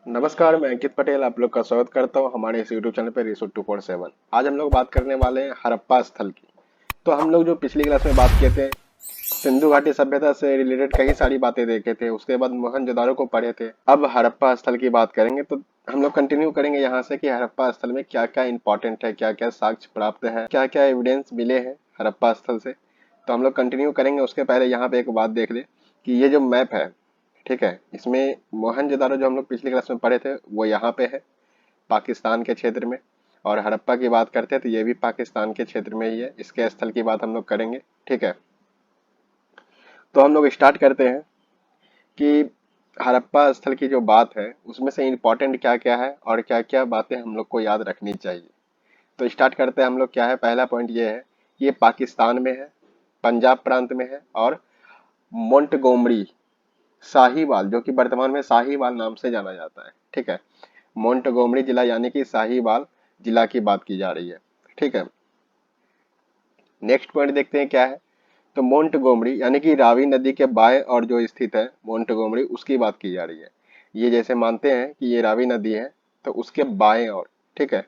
नमस्कार, मैं अंकित पटेल आप लोग का स्वागत करता हूं हमारे इस यूट्यूब चैनल पे रिसोर्ट 247। आज हम लोग बात करने वाले हैं हड़प्पा स्थल की। तो हम लोग जो पिछली क्लास में बात किए थे, सिंधु घाटी सभ्यता से रिलेटेड कई सारी बातें देखे थे, उसके बाद मोहनजोदारो को पढ़े थे। अब हड़प्पा स्थल की बात करेंगे, तो हम लोग कंटिन्यू करेंगे यहाँ से कि हड़प्पा स्थल में क्या क्या इंपॉर्टेंट है, क्या क्या साक्ष्य प्राप्त है, क्या क्या एविडेंस मिले हैं हड़प्पा स्थल से। तो हम लोग कंटिन्यू करेंगे। उसके पहले यहाँ पे एक बात देख ले कि ये जो मैप है, ठीक है, इसमें मोहनजोदारो जो हम लोग पिछली क्लास में पढ़े थे वो यहाँ पे है, पाकिस्तान के क्षेत्र में। और हड़प्पा की बात करते हैं तो ये भी पाकिस्तान के क्षेत्र में ही है। इसके स्थल की बात हम लोग करेंगे, ठीक है। तो हम लोग स्टार्ट करते हैं कि हड़प्पा स्थल की जो बात है उसमें से इम्पोर्टेंट क्या क्या है और क्या क्या बातें हम लोग को याद रखनी चाहिए। तो स्टार्ट करते हैं हम लोग। क्या है पहला पॉइंट, ये है कि ये पाकिस्तान में है, पंजाब प्रांत में है, और मोंटगोमरी साहिवाल, जो कि वर्तमान में साहिवाल नाम से जाना जाता है, ठीक है। मोंटगोमरी जिला यानी कि साहिवाल जिला की बात की जा रही है, ठीक है। नेक्स्ट पॉइंट देखते हैं क्या है। तो मोंटगोमरी यानी कि रावी नदी के बाएं और जो स्थित है मोंटगोमरी, उसकी बात की जा रही है। ये जैसे मानते हैं कि ये रावी नदी है, तो उसके बाएं और, ठीक है,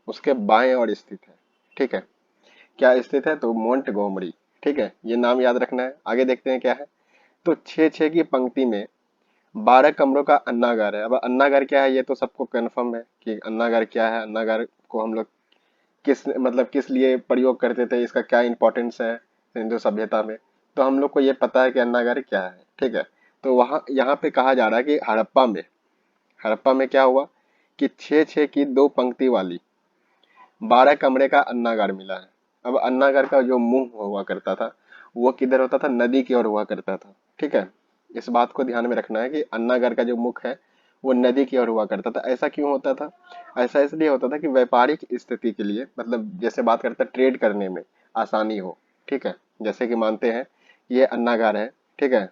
उसके बाएं और स्थित है, ठीक है। क्या स्थित है? तो मोंटगोमरी, ठीक है, ये नाम याद रखना है। आगे देखते हैं क्या है। तो छः छः की पंक्ति में 12 कमरों का अन्नागार है। अब अन्नागार क्या है ये तो सबको कन्फर्म है कि अन्नागार क्या है। अन्नागार को हम लोग किस लिए प्रयोग करते थे, इसका क्या इंपॉर्टेंस है हिंदू सभ्यता में, तो हम लोग को ये पता है कि अन्नागार क्या है, ठीक है। तो वहाँ यहाँ पे कहा जा रहा है कि हड़प्पा में क्या हुआ कि छः छः की दो पंक्ति वाली 12 कमरे का अन्नागार मिला है। अब अन्नागार का जो मुंह हुआ करता था वो किधर होता था? नदी की ओर हुआ करता था, ठीक है। इस बात को ध्यान में रखना है कि अन्नागार का जो मुख है वो नदी की ओर हुआ करता था। ऐसा क्यों होता था? ऐसा इसलिए होता था कि व्यापारिक स्थिति के लिए, मतलब जैसे बात करते हैं ट्रेड करने में आसानी हो, ठीक है। जैसे कि मानते हैं ये अन्नागार है, ठीक है,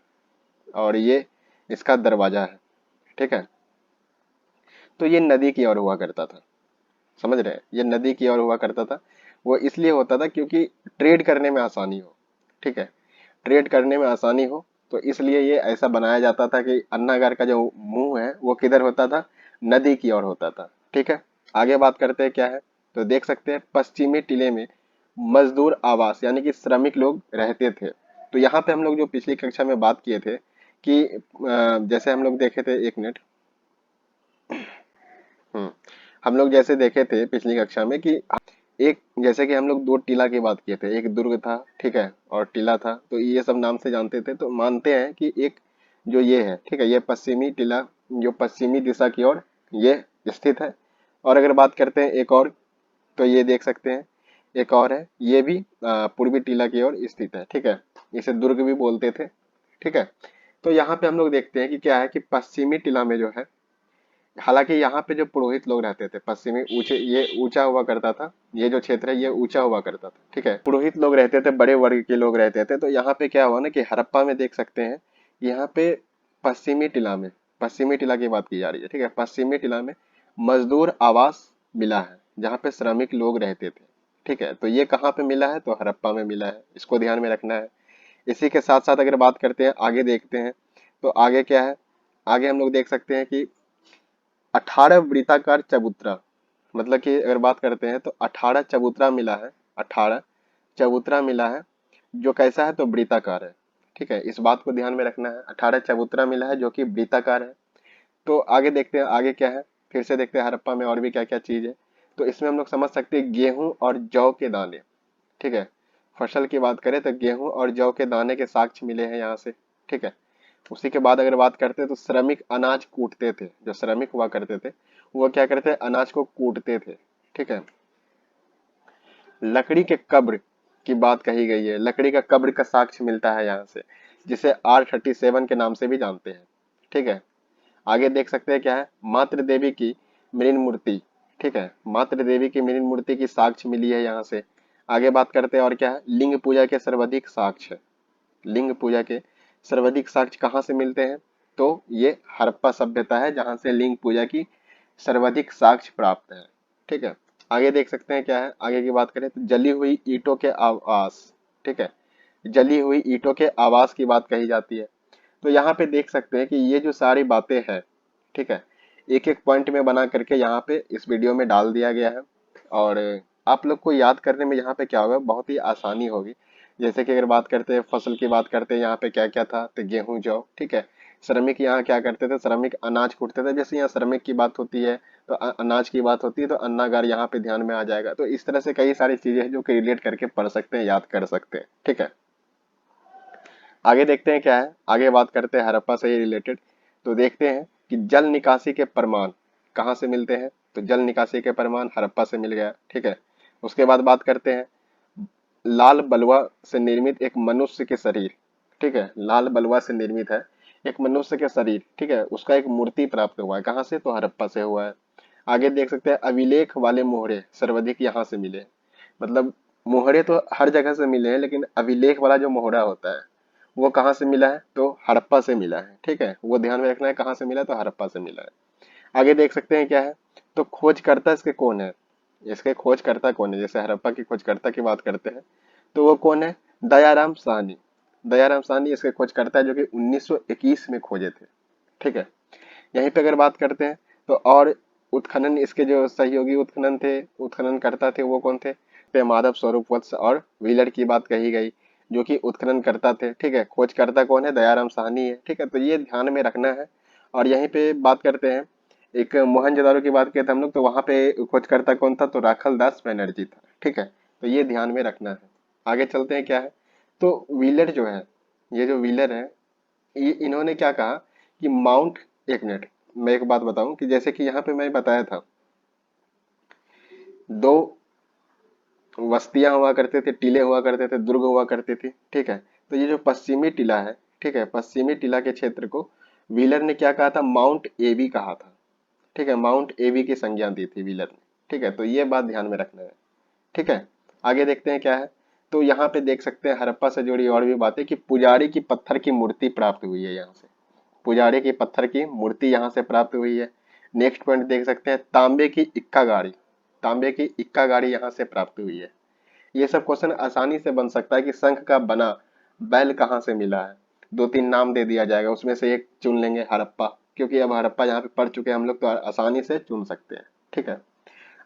और ये इसका दरवाजा है, ठीक है। तो ये नदी की ओर हुआ करता था, समझ रहे हैं, ये नदी की ओर हुआ करता था। वो इसलिए होता था क्योंकि ट्रेड करने में आसानी हो, ठीक है, ट्रेड करने में आसानी हो। तो इसलिए ये ऐसा बनाया जाता था कि अन्नागार का जो मुंह है वो किधर होता था? नदी की ओर होता था, ठीक है। आगे बात करते हैं क्या है। तो देख सकते हैं पश्चिमी टीले में मजदूर आवास यानी कि श्रमिक लोग रहते थे। तो यहाँ पे हम लोग जो पिछली कक्षा में बात किए थे कि जैसे हम लोग देखे थे, एक मिनट, हम्म, हम लोग जैसे देखे थे पिछली कक्षा में कि एक, जैसे कि हम लोग दो टीला की बात किए थे, एक दुर्ग था, ठीक है, और टीला था, तो ये सब नाम से जानते थे। तो मानते हैं कि एक जो ये है, ठीक है, ये पश्चिमी टीला जो पश्चिमी दिशा की ओर ये स्थित है। और अगर बात करते हैं एक और, तो ये देख सकते हैं एक और है, ये भी पूर्वी टीला की ओर स्थित है, ठीक है। इसे दुर्ग भी बोलते थे, ठीक है। तो यहाँ पे हम लोग देखते हैं कि क्या है कि पश्चिमी टीला में जो है, हालांकि यहाँ पे जो पुरोहित लोग रहते थे पश्चिमी, ऊंचे, ये ऊंचा हुआ करता था, ये जो क्षेत्र है ये ऊंचा हुआ करता था, ठीक है। पुरोहित लोग रहते थे, बड़े वर्ग के लोग रहते थे। तो यहाँ पे क्या हुआ ना कि हड़प्पा में देख सकते हैं, यहाँ पे पश्चिमी टीला में, पश्चिमी टीला की बात की जा रही है, ठीक है, पश्चिमी टीला में मजदूर आवास मिला है जहाँ पे श्रमिक लोग रहते थे, ठीक है। तो ये कहाँ पे मिला है? तो हड़प्पा में मिला है, इसको ध्यान में रखना है। इसी के साथ साथ अगर बात करते हैं, आगे देखते हैं, तो आगे क्या है। आगे हम लोग देख सकते हैं कि 18 वृत्ताकार चबूतरा, मतलब कि अगर बात करते हैं तो 18 चबूतरा मिला है, 18 चबूतरा मिला है, जो कैसा है? तो वृत्ताकार है, ठीक है। इस बात को ध्यान में रखना है, 18 चबूतरा मिला है जो कि वृत्ताकार है। तो आगे देखते हैं आगे क्या है, फिर से देखते हैं हड़प्पा में और भी क्या क्या चीज है। तो इसमें हम लोग समझ सकते हैं गेहूं और जौ के दाने, ठीक है। फसल की बात करें तो गेहूं और जौ के दाने के साक्ष्य मिले हैं यहाँ से, ठीक है। उसी के बाद अगर बात करते हैं तो श्रमिक अनाज कूटते थे, जो श्रमिक हुआ करते थे वो क्या करते थे? अनाज को कूटते थे, ठीक है। लकड़ी के कब्र की बात कही गई है, लकड़ी का कब्र का साक्ष्य मिलता है यहाँ से, जिसे R37 के नाम से भी जानते हैं, ठीक है। आगे देख सकते हैं क्या है, मातृ देवी की मृण मूर्ति, ठीक है, मातृ देवी की मृण मूर्ति की साक्ष्य मिली है यहाँ से। आगे बात करते हैं और क्या है, लिंग पूजा के सर्वाधिक साक्ष्य, लिंग पूजा के सर्वाधिक साक्ष्य कहाँ से मिलते हैं? तो ये हड़प्पा सभ्यता है जहां से लिंग पूजा की सर्वाधिक साक्ष्य प्राप्त है, ठीक है। आगे देख सकते हैं क्या है, आगे की बात करें तो जली हुई ईंटों के आवास, ठीक है, जली हुई ईंटों के आवास की बात कही जाती है। तो यहाँ पे देख सकते हैं कि ये जो सारी बातें हैं, ठीक है, एक एक पॉइंट में बना करके यहाँ पे इस वीडियो में डाल दिया गया है। और आप लोग को याद करने में यहाँ पे क्या होगा, बहुत ही आसानी होगी। जैसे कि अगर बात करते हैं फसल की, बात करते हैं यहाँ पे क्या क्या था, तो गेहूं जौ, ठीक है। श्रमिक यहाँ क्या करते थे, श्रमिक अनाज कूटते थे। जैसे यहाँ श्रमिक की बात होती है तो अनाज की बात होती है, तो अन्नागार यहाँ पे ध्यान में आ जाएगा। तो इस तरह से कई सारी चीजें हैं जो कि रिलेट करके पढ़ सकते हैं, याद कर सकते हैं, ठीक है। आगे देखते हैं क्या है, आगे बात करते हैं हड़प्पा से ही रिलेटेड। तो देखते हैं कि जल निकासी के प्रमाण कहाँ से मिलते हैं। तो जल निकासी के प्रमाण हड़प्पा से मिल गया, ठीक है। उसके बाद बात करते हैं लाल बलुआ से निर्मित एक मनुष्य के शरीर, ठीक है। लाल बलुआ से निर्मित है एक मनुष्य के शरीर, ठीक है। उसका एक मूर्ति प्राप्त हुआ है, कहाँ से, तो हड़प्पा से हुआ है। आगे देख सकते हैं अभिलेख वाले मोहरे सर्वाधिक यहाँ से मिले। मतलब मोहरे तो हर जगह से मिले हैं, लेकिन अभिलेख वाला जो मोहरा होता है वो कहाँ से मिला है, तो हड़प्पा से मिला है, ठीक है। वो ध्यान में रखना है, कहाँ से मिला, तो हड़प्पा से मिला है। आगे देख सकते हैं क्या है, तो खोजकर्ता इसके कौन है, इसके खोजकर्ता कौन है। जैसे हड़प्पा की खोजकर्ता की बात करते हैं तो वो कौन है, दयाराम साहनी। दयाराम साहनी इसके खोजकर्ता है, जो कि 1921 में खोजे थे, ठीक है। यहीं पे अगर बात करते हैं तो और उत्खनन, इसके जो सहयोगी उत्खनन थे, उत्खनन करता थे, वो कौन थे, पे माधव स्वरूप वत्स और व्हीलर की बात कही गई, जो कि उत्खनन करता थे, ठीक है। खोजकर्ता कौन है, दयाराम साहनी है, ठीक है। तो ये ध्यान में रखना है। और यहीं पे बात करते हैं एक मोहनजोदारो की बात किए थे हम लोग, तो वहां पे खोजकर्ता कौन था, तो राखल दास बनर्जी था, ठीक है। तो ये ध्यान में रखना है। आगे चलते हैं क्या है, तो व्हीलर जो है, ये जो व्हीलर है, ये इन्होंने क्या कहा कि माउंट, एक मिनट मैं एक बात बताऊं कि जैसे कि यहाँ पे मैं बताया था दो बस्तियां हुआ करते थे, टीले हुआ करते थे, दुर्ग हुआ करते थे, ठीक है। तो ये जो पश्चिमी टीला है, ठीक है, पश्चिमी टीला के क्षेत्र को व्हीलर ने क्या कहा था, माउंट एबी कहा था, ठीक है। माउंट एबी की संज्ञा दी थी व्हीलर ने, ठीक है। तो ये बात ध्यान में रखना है, ठीक है। आगे देखते हैं क्या है, तो यहाँ पे देख सकते हैं हड़प्पा से जुड़ी और भी बातें कि पुजारी की पत्थर की मूर्ति प्राप्त हुई है यहाँ से। पुजारी की पत्थर की मूर्ति यहाँ से प्राप्त हुई है। नेक्स्ट पॉइंट देख सकते हैं तांबे की इक्का गाड़ी, तांबे की इक्का गाड़ी यहाँ से प्राप्त हुई है। ये सब क्वेश्चन आसानी से बन सकता है कि शंख का बना बैल कहाँ से मिला है। दो तीन नाम दे दिया जाएगा, उसमें से एक चुन लेंगे हड़प्पा, क्योंकि अब हड़प्पा यहाँ पे पढ़ चुके हैं हम लोग, तो आसानी से चुन सकते हैं, ठीक है।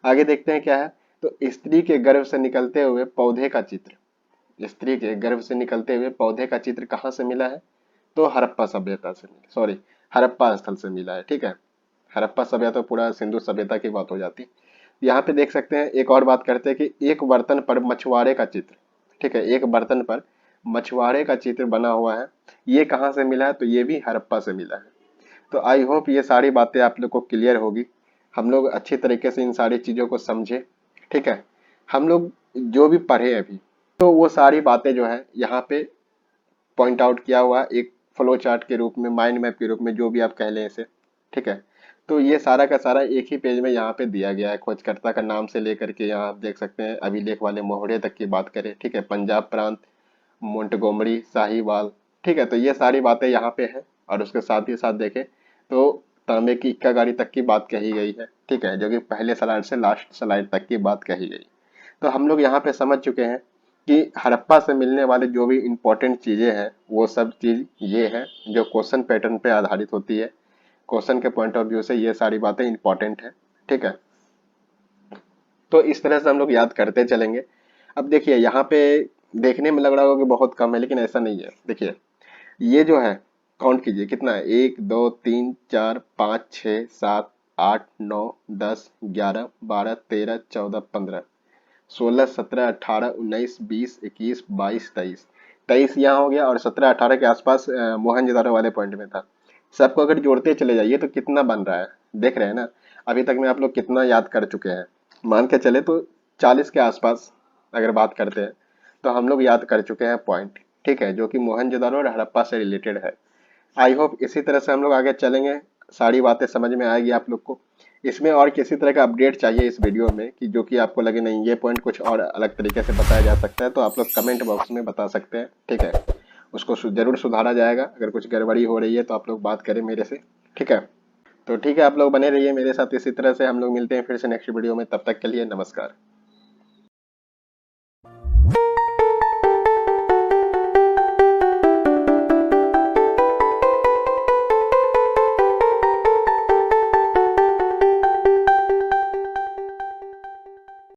आगे देखते हैं क्या है, तो स्त्री के गर्भ से निकलते हुए पौधे का चित्र, स्त्री के गर्भ से निकलते हुए पौधे का चित्र कहाँ से मिला है, तो हड़प्पा सभ्यता से, सॉरी हड़प्पा स्थल से मिला है, ठीक है। हड़प्पा सभ्यता तो पूरा सिंधु सभ्यता की बात हो जाती। यहाँ पे देख सकते हैं एक और बात करते हैं कि एक बर्तन पर मछुआरे का चित्र, ठीक है। एक बर्तन पर मछुआरे का चित्र बना हुआ है, ये कहाँ से मिला है, तो ये भी हड़प्पा से मिला है। तो आई होप ये सारी बातें आप लोग को क्लियर होगी, हम लोग अच्छी तरीके से इन सारी चीजों को समझे, ठीक है। हम लोग जो भी पढ़े अभी, तो वो सारी बातें जो है यहाँ पे पॉइंट आउट किया हुआ एक फ्लो चार्ट के रूप में, माइंड मैप के रूप में, जो भी आप कह लें इसे, ठीक है। तो ये सारा का सारा एक ही पेज में यहाँ पे दिया गया है, खोजकर्ता का नाम से लेकर के यहाँ आप देख सकते हैं अभिलेख वाले मोहरे तक की बात करें, ठीक है। पंजाब प्रांत, मोंटगोमरी, साहिवाल, ठीक है। तो ये सारी बातें यहाँ पे है। और उसके साथ ही साथ देखें तो तांबे की इक्का गाड़ी तक की बात कही गई है, ठीक है, जो कि पहले स्लाइड से लास्ट स्लाइड तक की बात कही गई। तो हम लोग यहाँ पे समझ चुके हैं कि हड़प्पा से मिलने वाले जो भी इंपॉर्टेंट चीजें हैं वो सब चीज ये है जो क्वेश्चन पैटर्न पे आधारित होती है। क्वेश्चन के पॉइंट ऑफ व्यू से ये सारी बातें इंपॉर्टेंट है, ठीक है। तो इस तरह से हम लोग याद करते चलेंगे। अब देखिए यहाँ पे देखने में लग रहा होगा कि बहुत कम है, लेकिन ऐसा नहीं है। देखिए ये जो है, काउंट कीजिए कितना है, 1 2 3 4 5 6 7 8 9 10 11 12 13 14 15 16 17 18 19 20 21 22 23 23 यहाँ हो गया, और 17 18 के आसपास मोहनजोदारो वाले पॉइंट में था। सबको अगर जोड़ते चले जाइए तो कितना बन रहा है, देख रहे हैं ना। अभी तक में आप लोग कितना याद कर चुके हैं, मान के चले तो 40 के आसपास अगर बात करते हैं तो हम लोग याद कर चुके हैं पॉइंट, ठीक है, जो कि मोहनजोदारो और हड़प्पा से रिलेटेड है। आई होप इसी तरह से हम लोग आगे चलेंगे, सारी बातें समझ में आएगी आप लोग को। इसमें और किसी तरह का अपडेट चाहिए इस वीडियो में कि जो कि आपको लगे नहीं ये पॉइंट कुछ और अलग तरीके से बताया जा सकता है, तो आप लोग कमेंट बॉक्स में बता सकते हैं, ठीक है। उसको जरूर सुधारा जाएगा। अगर कुछ गड़बड़ी हो रही है तो आप लोग बात करें मेरे से, ठीक है। तो ठीक है, आप लोग बने रहिए मेरे साथ। इसी तरह से हम लोग मिलते हैं फिर से नेक्स्ट वीडियो में, तब तक के लिए नमस्कार।